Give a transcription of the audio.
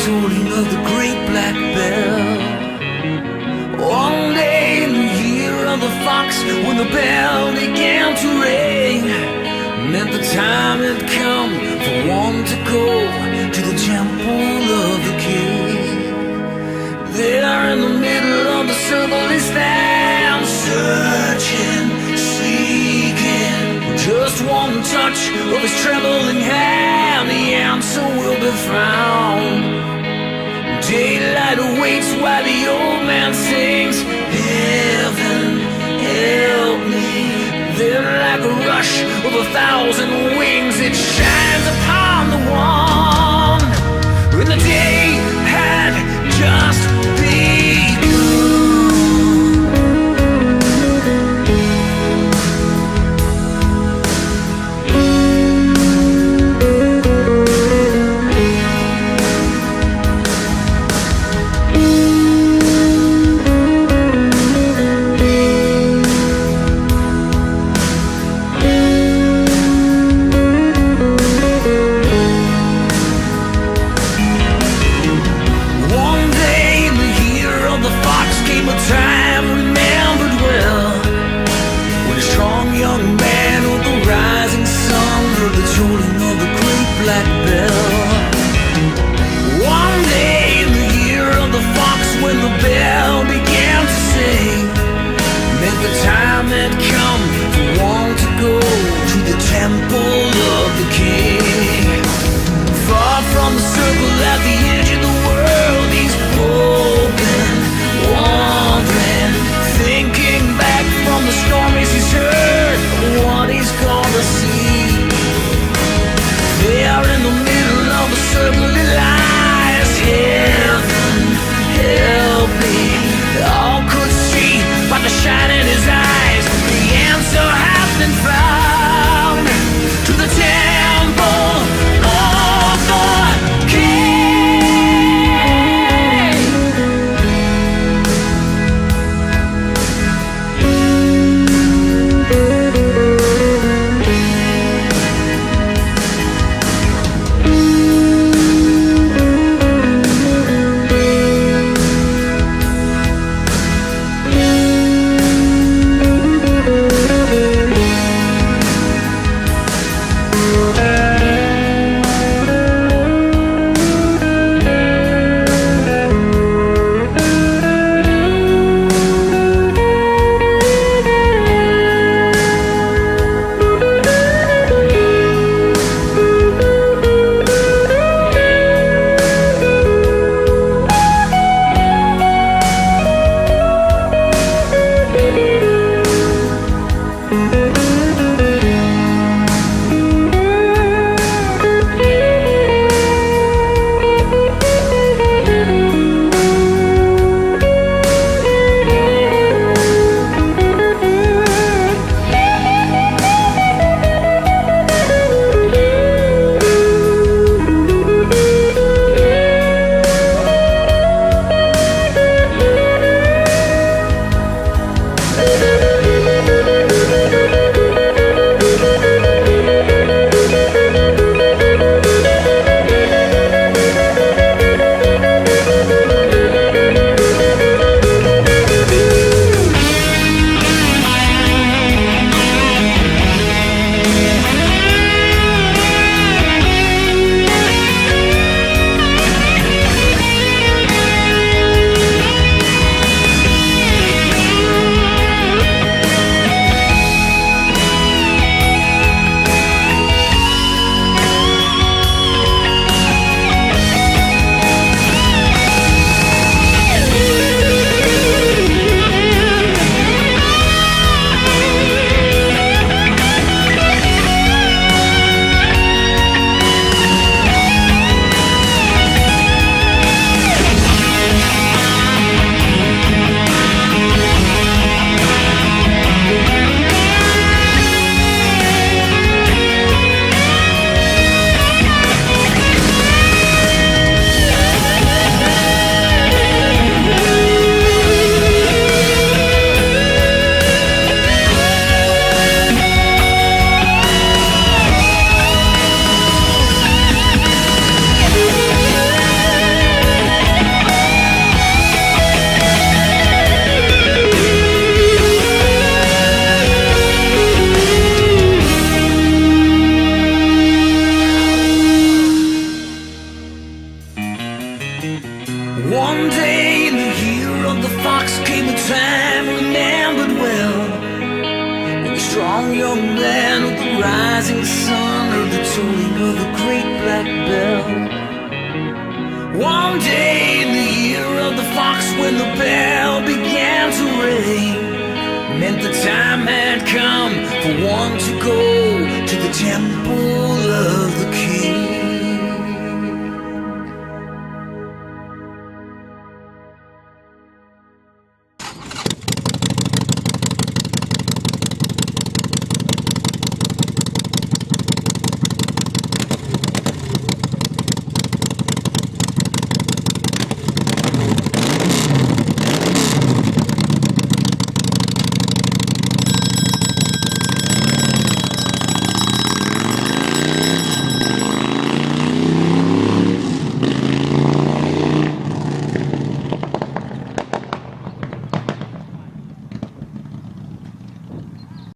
tolling of the great black bell. One day in the year of the fox, when the bell began to ring, meant the time had come for one to go to the temple of the king. There in the middle of the circle he stands, searching, seeking, just one touch of his trembling hand, the answer will be found. Daylight awaits while the old man sings, heaven, help me. Then like a rush of 1,000 wings, it shines upon the one. When the day had just begun. One day in the year of the fox came a time remembered well, when the strong young man of the rising sun heard the tolling of the great black bell. One day in the year of the fox, when the bell began to ring, meant the time had come for one to go